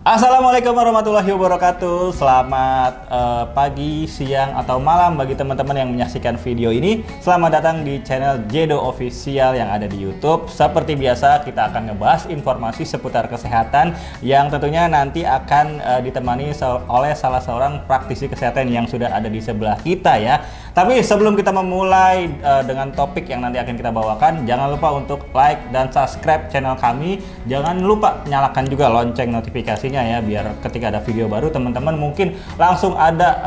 Assalamualaikum warahmatullahi wabarakatuh. Selamat pagi, siang, atau malam bagi teman-teman yang menyaksikan video ini. Selamat datang di channel Jedo Official yang ada di YouTube. Seperti biasa, kita akan ngebahas informasi seputar kesehatan yang tentunya nanti akan ditemani oleh salah seorang praktisi kesehatan yang sudah ada di sebelah kita ya. Tapi sebelum kita memulai dengan topik yang nanti akan kita bawakan, jangan lupa untuk like dan subscribe channel kami. Jangan lupa nyalakan juga lonceng notifikasinya ya, biar ketika ada video baru teman-teman mungkin langsung ada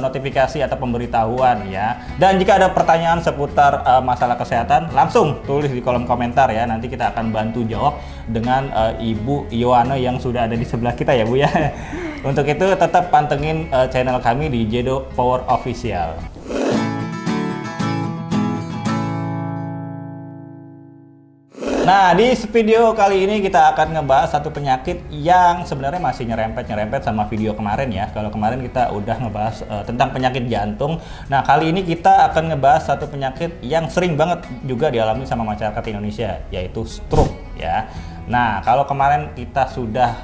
notifikasi atau pemberitahuan ya. Dan jika ada pertanyaan seputar masalah kesehatan, langsung tulis di kolom komentar ya. Nanti kita akan bantu jawab dengan Ibu Yohana yang sudah ada di sebelah kita ya Bu ya. Untuk itu tetap pantengin channel kami di Jedo Power Official. Nah, di video kali ini kita akan ngebahas satu penyakit yang sebenarnya masih nyerempet sama video kemarin ya. Kalau kemarin kita udah ngebahas tentang penyakit jantung. Nah, kali ini kita akan ngebahas satu penyakit yang sering banget juga dialami sama masyarakat Indonesia, yaitu stroke ya. Nah, kalau kemarin kita sudah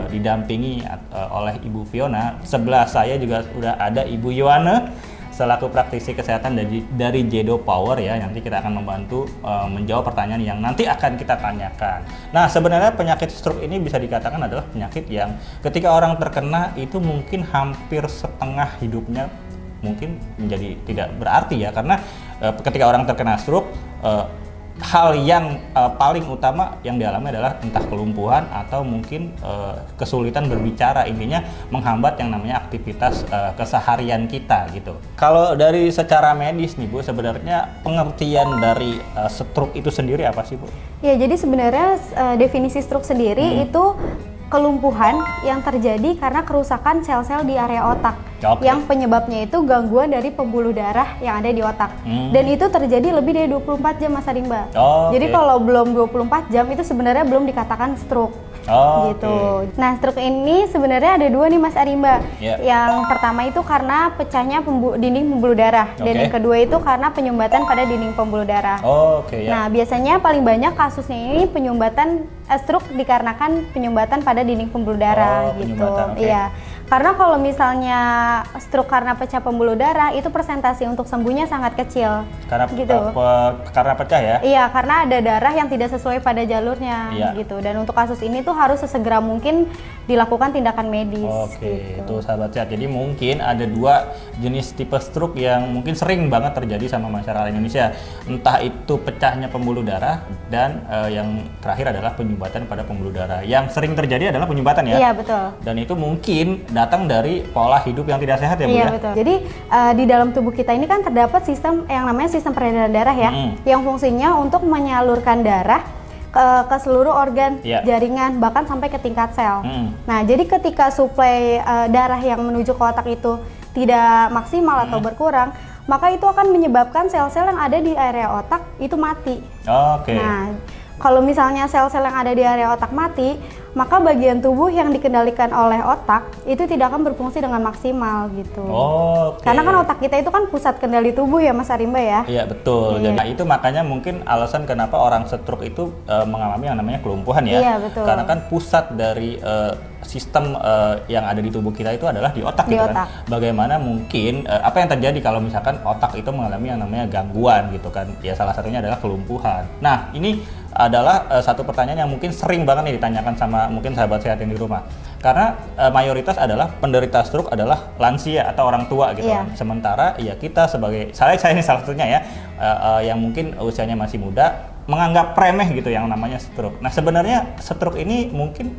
didampingi oleh Ibu Fiona, sebelah saya juga sudah ada Ibu Yohana selaku praktisi kesehatan dari Jedo Power ya. Nanti kita akan membantu menjawab pertanyaan yang nanti akan kita tanyakan. Nah, sebenarnya penyakit stroke ini bisa dikatakan adalah penyakit yang ketika orang terkena itu mungkin hampir setengah hidupnya mungkin menjadi tidak berarti ya, karena ketika orang terkena stroke hal yang paling utama yang dialami adalah entah kelumpuhan atau mungkin kesulitan berbicara, intinya menghambat yang namanya aktivitas keseharian kita gitu. Kalau dari secara medis nih Bu, sebenarnya pengertian dari stroke itu sendiri apa sih Bu? Ya, jadi sebenarnya definisi stroke sendiri itu kelumpuhan yang terjadi karena kerusakan sel-sel di area otak. Yang penyebabnya itu gangguan dari pembuluh darah yang ada di otak. Dan itu terjadi lebih dari 24 jam Mas Arimba. Jadi kalau belum 24 jam itu sebenarnya belum dikatakan stroke. Gitu. Nah, stroke ini sebenarnya ada dua nih Mas Arimba. Yang pertama itu karena pecahnya dinding pembuluh darah, dan yang kedua itu karena penyumbatan pada dinding pembuluh darah. Nah, biasanya paling banyak kasusnya ini penyumbatan stroke dikarenakan penyumbatan pada dinding pembuluh darah gitu. Iya. Karena kalau misalnya stroke karena pecah pembuluh darah itu persentase untuk sembuhnya sangat kecil. Karena gitu. Karena pecah ya? Iya, karena ada darah yang tidak sesuai pada jalurnya gitu. Dan untuk kasus ini tuh harus sesegera mungkin dilakukan tindakan medis. Gitu. Itu sahabat sehat. Jadi mungkin ada dua jenis tipe stroke yang mungkin sering banget terjadi sama masyarakat Indonesia. Entah itu pecahnya pembuluh darah dan yang terakhir adalah penyumbatan pada pembuluh darah. Yang sering terjadi adalah penyumbatan ya? Iya, betul. Dan itu mungkin datang dari pola hidup yang tidak sehat ya Bu ya? Iya, betul. Jadi di dalam tubuh kita ini kan terdapat sistem yang namanya sistem peredaran darah ya, yang fungsinya untuk menyalurkan darah ke seluruh organ, jaringan, bahkan sampai ke tingkat sel. Nah, jadi ketika suplai darah yang menuju ke otak itu tidak maksimal atau berkurang, maka itu akan menyebabkan sel-sel yang ada di area otak itu mati. Nah, kalau misalnya sel-sel yang ada di area otak mati, maka bagian tubuh yang dikendalikan oleh otak itu tidak akan berfungsi dengan maksimal gitu. Karena kan otak kita itu kan pusat kendali tubuh ya Mas Arimba ya? Iya, betul. Nah, itu makanya mungkin alasan kenapa orang stroke itu mengalami yang namanya kelumpuhan ya. Iya, betul. Karena kan pusat dari sistem yang ada di tubuh kita itu adalah di otak gitu kan. Bagaimana mungkin apa yang terjadi kalau misalkan otak itu mengalami yang namanya gangguan gitu kan. Ya salah satunya adalah kelumpuhan. Nah, ini adalah satu pertanyaan yang mungkin sering banget nih ditanyakan sama mungkin sahabat sehat yang di rumah. Karena mayoritas adalah penderita stroke adalah lansia atau orang tua gitu. Sementara ya kita sebagai saya ini salah satunya ya yang mungkin usianya masih muda menganggap remeh gitu yang namanya stroke. Nah, sebenarnya stroke ini mungkin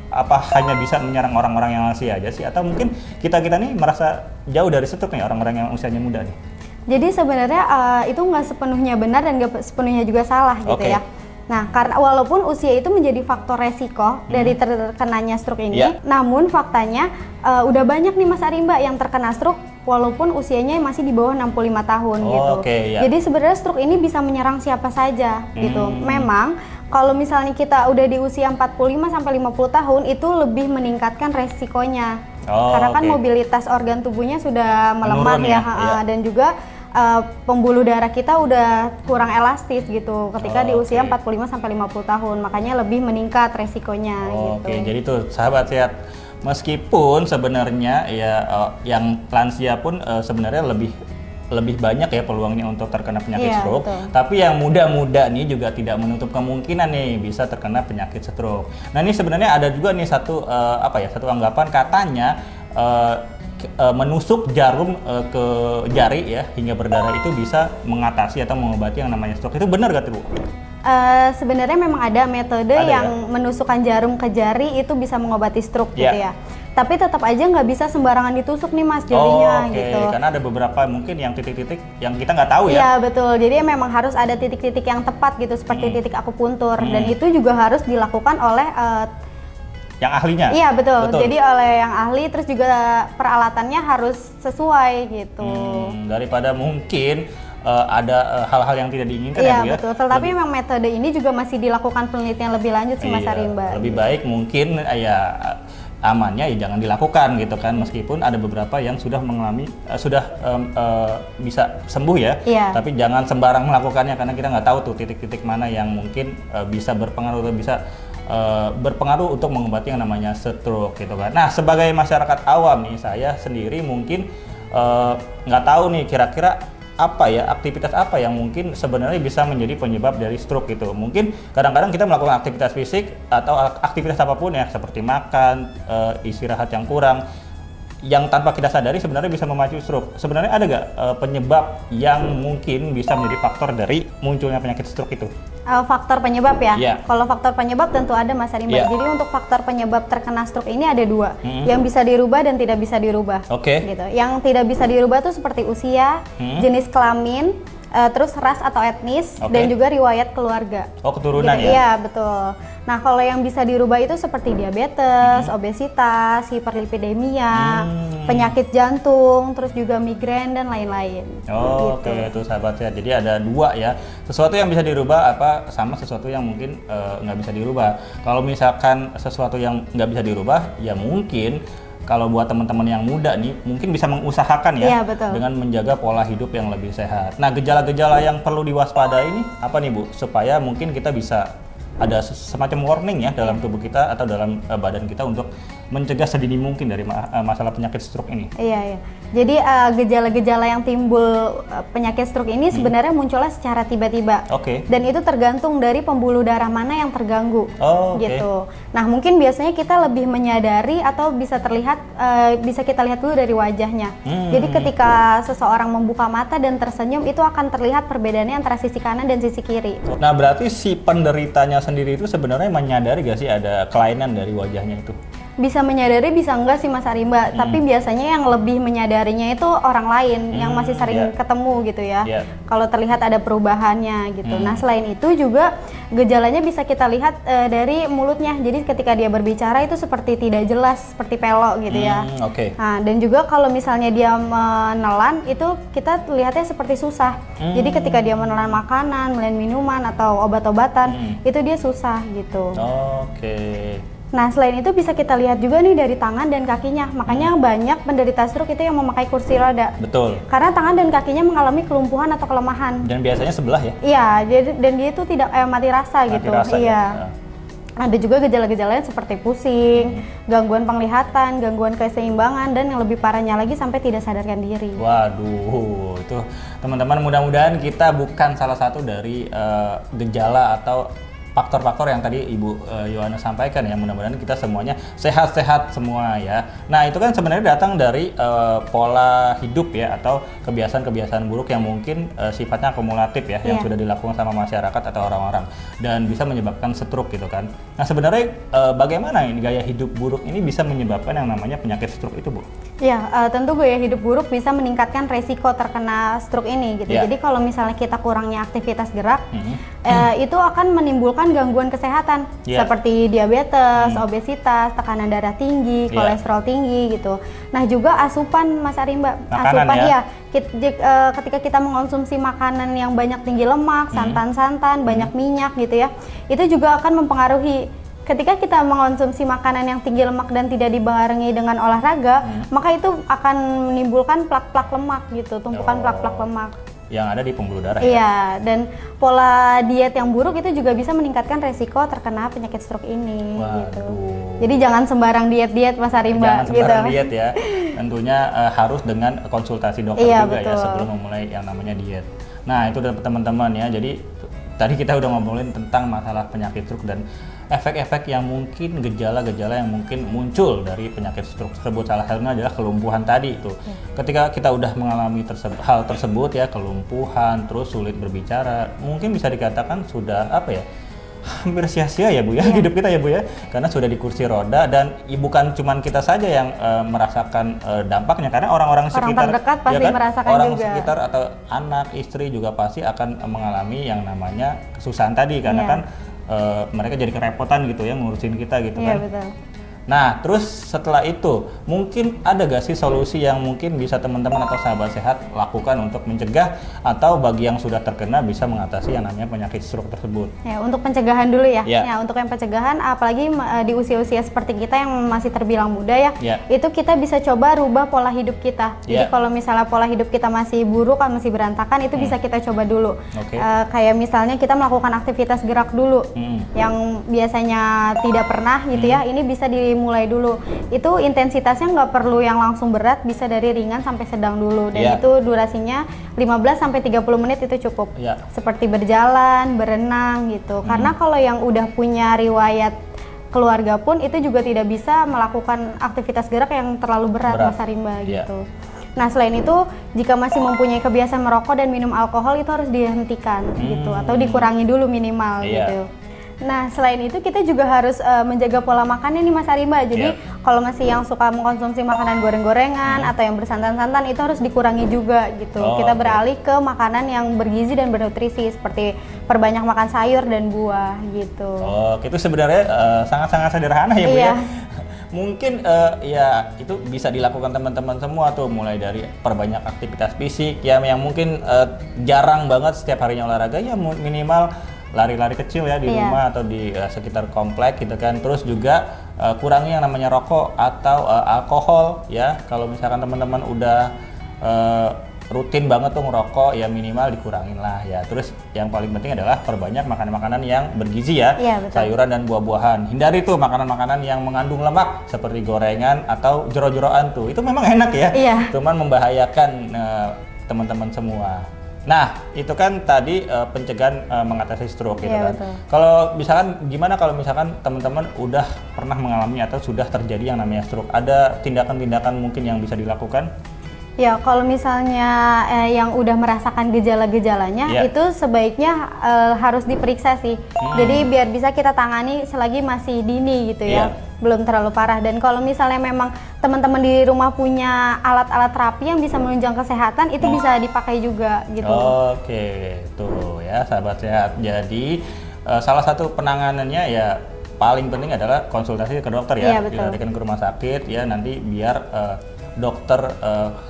apa hanya bisa menyerang orang-orang yang lansia aja sih, atau mungkin kita nih merasa jauh dari stroke nih orang-orang yang usianya muda nih? Jadi sebenarnya itu nggak sepenuhnya benar dan nggak sepenuhnya juga salah gitu ya. Nah, karena walaupun usia itu menjadi faktor resiko dari terkenanya stroke ini, namun faktanya udah banyak nih Mas Arimba yang terkena stroke walaupun usianya masih di bawah 65 tahun gitu. Jadi sebenarnya stroke ini bisa menyerang siapa saja gitu. Memang kalau misalnya kita udah di usia 45 sampai 50 tahun itu lebih meningkatkan resikonya. Karena kan mobilitas organ tubuhnya sudah melemah dan juga pembuluh darah kita udah kurang elastis gitu ketika di usia 45 sampai 50 tahun. Makanya lebih meningkat resikonya gitu. Oke, jadi tuh sahabat sehat, meskipun sebenarnya ya yang lansia pun sebenarnya lebih banyak ya peluangnya untuk terkena penyakit stroke. Betul. Tapi yang muda-muda nih juga tidak menutup kemungkinan nih bisa terkena penyakit stroke. Nah, ini sebenarnya ada juga nih satu anggapan katanya menusuk jarum ke jari ya hingga berdarah itu bisa mengatasi atau mengobati yang namanya stroke. Itu benar gak tuh, Bu? Sebenarnya memang ada metode yang menusukkan jarum ke jari itu bisa mengobati stroke gitu ya. Tapi tetap aja nggak bisa sembarangan ditusuk nih Mas jarinya gitu. Karena ada beberapa mungkin yang titik-titik yang kita nggak tahu ya. Iya betul, jadi memang harus ada titik-titik yang tepat gitu seperti titik akupuntur dan itu juga harus dilakukan oleh yang ahlinya. Iya betul. Jadi oleh yang ahli, terus juga peralatannya harus sesuai gitu. Daripada mungkin ada hal-hal yang tidak diinginkan ya Bu ya. Iya betul. Tetapi memang metode ini juga masih dilakukan penelitian lebih lanjut sih Mas Arimba. Lebih baik mungkin ya amannya ya jangan dilakukan gitu kan, meskipun ada beberapa yang sudah mengalami bisa sembuh ya. Tapi jangan sembarang melakukannya karena kita nggak tahu tuh titik-titik mana yang mungkin bisa berpengaruh atau bisa berpengaruh untuk mengobati yang namanya stroke gitu kan. Nah, sebagai masyarakat awam nih, saya sendiri mungkin nggak tahu nih kira-kira aktivitas apa yang mungkin sebenarnya bisa menjadi penyebab dari stroke gitu. Mungkin kadang-kadang kita melakukan aktivitas fisik atau aktivitas apapun ya, seperti makan, istirahat yang kurang, yang tanpa kita sadari sebenarnya bisa memacu stroke. Sebenarnya ada nggak penyebab yang mungkin bisa menjadi faktor dari munculnya penyakit stroke itu? Faktor penyebab ya? Kalau faktor penyebab tentu ada Mas Arimba. Jadi untuk faktor penyebab terkena stroke ini ada dua, yang bisa dirubah dan tidak bisa dirubah. Gitu. Yang tidak bisa dirubah tuh seperti usia, jenis kelamin, terus ras atau etnis, dan juga riwayat keluarga. Keturunan gitu. Iya betul. Nah kalau yang bisa dirubah itu seperti diabetes, obesitas, hiperlipidemia, penyakit jantung, terus juga migrain dan lain-lain. Itu sahabat sehat. Jadi ada dua ya, sesuatu yang bisa dirubah sama sesuatu yang mungkin nggak bisa dirubah. Kalau misalkan sesuatu yang nggak bisa dirubah, ya mungkin kalau buat teman-teman yang muda nih, mungkin bisa mengusahakan ya dengan menjaga pola hidup yang lebih sehat. Nah, gejala-gejala yang perlu diwaspadai ini apa nih Bu? Supaya mungkin kita bisa ada semacam warning ya dalam tubuh kita atau dalam badan kita untuk mencegah sedini mungkin dari masalah penyakit stroke ini. Iya. Jadi gejala-gejala yang timbul penyakit stroke ini sebenarnya munculnya secara tiba-tiba. Dan itu tergantung dari pembuluh darah mana yang terganggu. Gitu. Nah, mungkin biasanya kita lebih menyadari atau bisa terlihat bisa kita lihat dulu dari wajahnya. Jadi ketika seseorang membuka mata dan tersenyum itu akan terlihat perbedaannya antara sisi kanan dan sisi kiri. Nah, berarti si penderitanya sendiri itu sebenarnya menyadari gak sih ada kelainan dari wajahnya itu? Bisa menyadari, bisa enggak sih Mas Arimba, tapi biasanya yang lebih menyadarinya itu orang lain yang masih sering ketemu gitu ya. Kalau terlihat ada perubahannya gitu. Nah, selain itu juga gejalanya bisa kita lihat dari mulutnya. Jadi ketika dia berbicara itu seperti tidak jelas, seperti pelok gitu ya. Nah, dan juga kalau misalnya dia menelan itu kita lihatnya seperti susah. Jadi ketika dia menelan makanan, menelan minuman atau obat-obatan, itu dia susah gitu. Nah, selain itu bisa kita lihat juga nih dari tangan dan kakinya. Makanya banyak penderita stroke itu yang memakai kursi roda. Karena tangan dan kakinya mengalami kelumpuhan atau kelemahan. Dan biasanya sebelah ya? Iya, dan dia itu tidak mati rasa gitu. Iya. Ada juga gejala-gejala seperti pusing, gangguan penglihatan, gangguan keseimbangan, dan yang lebih parahnya lagi sampai tidak sadarkan diri. Waduh, itu teman-teman mudah-mudahan kita bukan salah satu dari gejala atau faktor-faktor yang tadi Ibu Yohana sampaikan ya. Mudah-mudahan kita semuanya sehat-sehat semua ya. Nah, itu kan sebenarnya datang dari pola hidup ya atau kebiasaan-kebiasaan buruk yang mungkin sifatnya akumulatif ya, yang sudah dilakukan sama masyarakat atau orang-orang dan bisa menyebabkan stroke gitu kan. Nah, sebenarnya bagaimana ini gaya hidup buruk ini bisa menyebabkan yang namanya penyakit stroke itu, Bu? Ya, tentu gaya hidup buruk bisa meningkatkan resiko terkena stroke ini gitu. Jadi kalau misalnya kita kurangnya aktivitas gerak, itu akan menimbulkan gangguan kesehatan seperti diabetes, obesitas, tekanan darah tinggi, kolesterol tinggi gitu. Nah, juga asupan Mas Arimba, ketika kita mengonsumsi makanan yang banyak tinggi lemak, santan-santan, banyak minyak gitu ya, itu juga akan mempengaruhi ketika kita mengonsumsi makanan yang tinggi lemak dan tidak dibarengi dengan olahraga, maka itu akan menimbulkan plak-plak lemak gitu, tumpukan plak-plak lemak yang ada di pembuluh darah. Iya, dan pola diet yang buruk itu juga bisa meningkatkan resiko terkena penyakit stroke ini. Gitu. Jadi jangan sembarang diet-diet Mas Arimba. Jangan sembarang diet ya. Tentunya harus dengan konsultasi dokter juga betul. ya sebelum memulai yang namanya diet. Nah itu teman-teman ya. Jadi tadi kita udah ngobrolin tentang masalah penyakit stroke dan efek-efek yang mungkin, gejala-gejala yang mungkin muncul dari penyakit stroke tersebut. Salah satunya adalah kelumpuhan tadi itu. Ketika kita udah mengalami hal tersebut ya, kelumpuhan, terus sulit berbicara, mungkin bisa dikatakan sudah hampir sia-sia ya Bu ya, hidup kita ya Bu ya, karena sudah di kursi roda dan bukan cuman kita saja yang merasakan dampaknya, karena orang-orang sekitar terdekat pasti merasakan orang juga. sekitar atau anak, istri juga pasti akan mengalami yang namanya kesusahan tadi karena kan mereka jadi kerepotan gitu ya ngurusin kita gitu kan. Betul. Nah, terus setelah itu mungkin ada gak sih solusi yang mungkin bisa teman-teman atau sahabat sehat lakukan untuk mencegah atau bagi yang sudah terkena bisa mengatasi yang namanya penyakit stroke tersebut? Ya, untuk pencegahan dulu ya. Ya. Ya, untuk yang pencegahan apalagi di usia-usia seperti kita yang masih terbilang muda ya, itu kita bisa coba rubah pola hidup kita. Jadi kalau misalnya pola hidup kita masih buruk kan masih berantakan, itu bisa kita coba dulu. Kayak misalnya kita melakukan aktivitas gerak dulu yang biasanya tidak pernah gitu ya. Ini bisa dimulai dulu. Itu intensitasnya nggak perlu yang langsung berat, bisa dari ringan sampai sedang dulu. Dan itu durasinya 15 sampai 30 menit itu cukup. Seperti berjalan, berenang gitu. Karena kalau yang udah punya riwayat keluarga pun itu juga tidak bisa melakukan aktivitas gerak yang terlalu berat. Mas Arimba gitu. Nah, selain itu jika masih mempunyai kebiasaan merokok dan minum alkohol itu harus dihentikan gitu atau dikurangi dulu minimal gitu. Nah, selain itu kita juga harus menjaga pola makannya nih Mas Arimba. Jadi kalau masih yang suka mengkonsumsi makanan goreng-gorengan atau yang bersantan-santan itu harus dikurangi juga gitu. Kita beralih ke makanan yang bergizi dan bernutrisi seperti perbanyak makan sayur dan buah gitu. Itu sebenarnya sangat-sangat sederhana ya Bu ya. Mungkin ya itu bisa dilakukan teman-teman semua tuh, mulai dari perbanyak aktivitas fisik ya yang mungkin jarang banget setiap harinya olahraga ya minimal lari-lari kecil ya di rumah atau di sekitar komplek gitu kan. Terus juga kurangi yang namanya rokok atau alkohol ya. Kalau misalkan teman-teman udah rutin banget tuh ngerokok ya minimal dikurangin lah ya. Terus yang paling penting adalah perbanyak makanan-makanan yang bergizi ya, sayuran dan buah-buahan. Hindari tuh makanan-makanan yang mengandung lemak seperti gorengan atau jero-jeroan tuh. Itu memang enak ya, cuman membahayakan teman-teman semua. Nah, itu kan tadi pencegahan mengatasi stroke gitu kan. Kalau misalkan gimana kalau misalkan teman-teman udah pernah mengalami atau sudah terjadi yang namanya stroke, ada tindakan-tindakan mungkin yang bisa dilakukan? Ya, kalau misalnya yang udah merasakan gejala-gejalanya itu sebaiknya harus diperiksa sih. Jadi biar bisa kita tangani selagi masih dini gitu ya. Belum terlalu parah. Dan kalau misalnya memang teman-teman di rumah punya alat-alat terapi yang bisa menunjang kesehatan, itu bisa dipakai juga gitu. Oke, tuh ya sahabat sehat. Jadi salah satu penanganannya ya paling penting adalah konsultasi ke dokter ya. Dilarikan ke rumah sakit ya, nanti biar dokter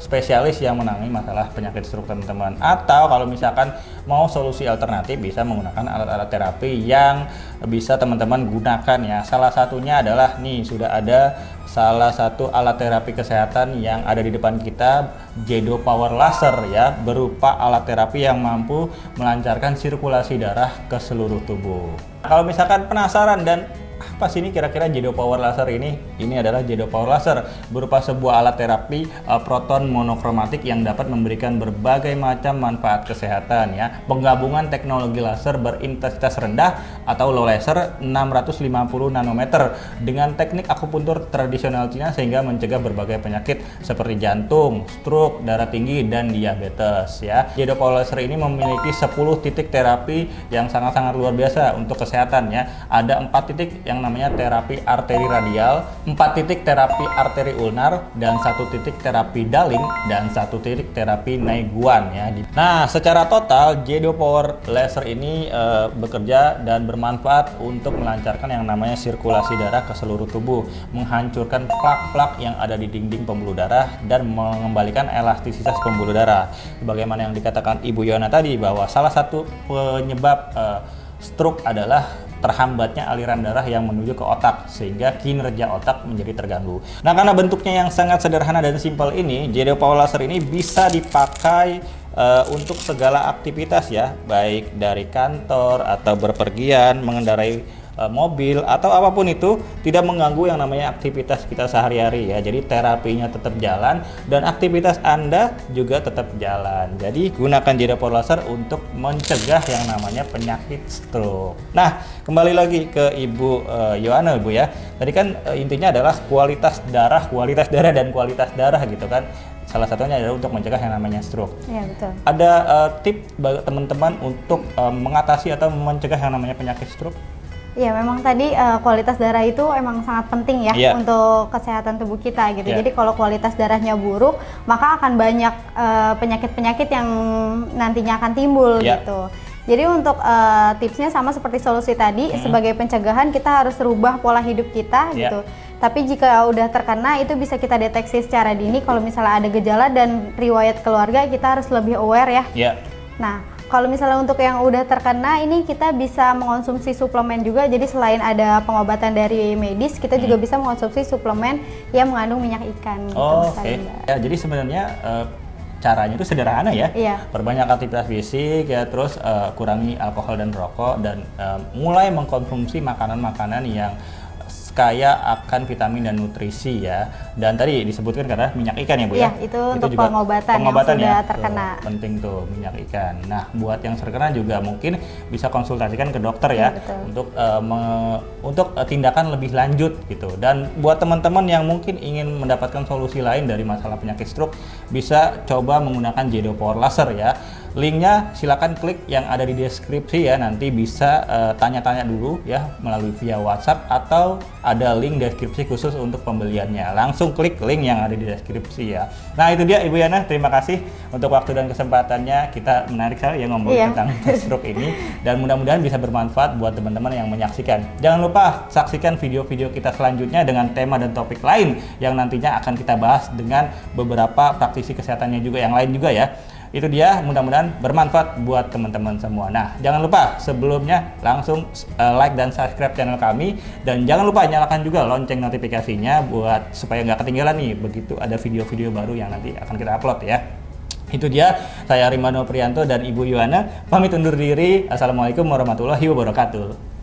spesialis yang menangani masalah penyakit stroke teman-teman. Atau kalau misalkan mau solusi alternatif bisa menggunakan alat-alat terapi yang bisa teman-teman gunakan ya. Salah satunya adalah nih sudah ada salah satu alat terapi kesehatan yang ada di depan kita, Jedo Power Laser ya, berupa alat terapi yang mampu melancarkan sirkulasi darah ke seluruh tubuh. Kalau misalkan penasaran dan apa sih ini kira-kira Jedo Power Laser ini? Ini adalah Jedo Power Laser, berupa sebuah alat terapi proton monokromatik yang dapat memberikan berbagai macam manfaat kesehatan ya. Penggabungan teknologi laser berintensitas rendah atau low laser 650 nanometer dengan teknik akupuntur tradisional Cina sehingga mencegah berbagai penyakit seperti jantung, stroke, darah tinggi dan diabetes ya. Jedo Power Laser ini memiliki 10 titik terapi yang sangat-sangat luar biasa untuk kesehatan ya. Ada 4 titik yang namanya terapi arteri radial, 4 titik terapi arteri ulnar, dan 1 titik terapi daling, dan 1 titik terapi naiguan ya. Nah, secara total Jedo Power Laser ini bekerja dan bermanfaat untuk melancarkan yang namanya sirkulasi darah ke seluruh tubuh, menghancurkan plak-plak yang ada di dinding pembuluh darah dan mengembalikan elastisitas pembuluh darah. Sebagaimana yang dikatakan Ibu Yona tadi bahwa salah satu penyebab stroke adalah terhambatnya aliran darah yang menuju ke otak sehingga kinerja otak menjadi terganggu. Nah, karena bentuknya yang sangat sederhana dan simpel ini, JD Power Laser ini bisa dipakai untuk segala aktivitas ya, baik dari kantor atau berpergian, mengendarai mobil atau apapun itu, tidak mengganggu yang namanya aktivitas kita sehari-hari ya. Jadi terapinya tetap jalan dan aktivitas Anda juga tetap jalan. Jadi gunakan JD Power Laser untuk mencegah yang namanya penyakit stroke. Nah, kembali lagi ke Ibu Yohana Ibu ya. Tadi kan intinya adalah kualitas darah dan kualitas darah gitu kan. Salah satunya adalah untuk mencegah yang namanya stroke. Iya, betul. Ada tip bagi teman-teman untuk mengatasi atau mencegah yang namanya penyakit stroke? Ya, memang tadi kualitas darah itu emang sangat penting ya untuk kesehatan tubuh kita gitu. Jadi kalau kualitas darahnya buruk, maka akan banyak penyakit-penyakit yang nantinya akan timbul gitu. Jadi untuk tipsnya sama seperti solusi tadi, sebagai pencegahan kita harus rubah pola hidup kita gitu. Tapi jika udah terkena, itu bisa kita deteksi secara dini. Kalau misalnya ada gejala dan riwayat keluarga, kita harus lebih aware ya. Nah, kalau misalnya untuk yang udah terkena ini kita bisa mengonsumsi suplemen juga. Jadi selain ada pengobatan dari medis, kita juga bisa mengonsumsi suplemen yang mengandung minyak ikan. Ya, jadi sebenarnya caranya itu sederhana ya. Perbanyak aktivitas fisik ya, terus kurangi alkohol dan rokok, dan mulai mengkonsumsi makanan-makanan yang kaya akan vitamin dan nutrisi ya. Dan tadi disebutkan karena minyak ikan ya Bu ya? Itu untuk juga pengobatan yang sudah terkena. Penting tuh minyak ikan. Nah, buat yang terkena juga mungkin bisa konsultasikan ke dokter ya, untuk tindakan lebih lanjut gitu. Dan buat teman-teman yang mungkin ingin mendapatkan solusi lain dari masalah penyakit stroke, bisa coba menggunakan JD Power Laser ya. Linknya silakan klik yang ada di deskripsi ya, nanti bisa tanya-tanya dulu ya melalui via WhatsApp, atau ada link deskripsi khusus untuk pembeliannya. Langsung klik link yang ada di deskripsi ya. Nah, itu dia Ibu Yana, terima kasih untuk waktu dan kesempatannya. Kita menarik sekali ya ngomongin tentang stroke ini, dan mudah-mudahan bisa bermanfaat buat teman-teman yang menyaksikan. Jangan lupa saksikan video-video kita selanjutnya dengan tema dan topik lain yang nantinya akan kita bahas dengan beberapa praktisi kesehatannya juga yang lain juga ya. Itu dia, mudah-mudahan bermanfaat buat teman-teman semua. Nah, jangan lupa sebelumnya langsung like dan subscribe channel kami, dan jangan lupa nyalakan juga lonceng notifikasinya buat supaya nggak ketinggalan nih begitu ada video-video baru yang nanti akan kita upload ya. Itu dia, saya Rimano Prianto dan Ibu Yohana pamit undur diri. Assalamualaikum warahmatullahi wabarakatuh.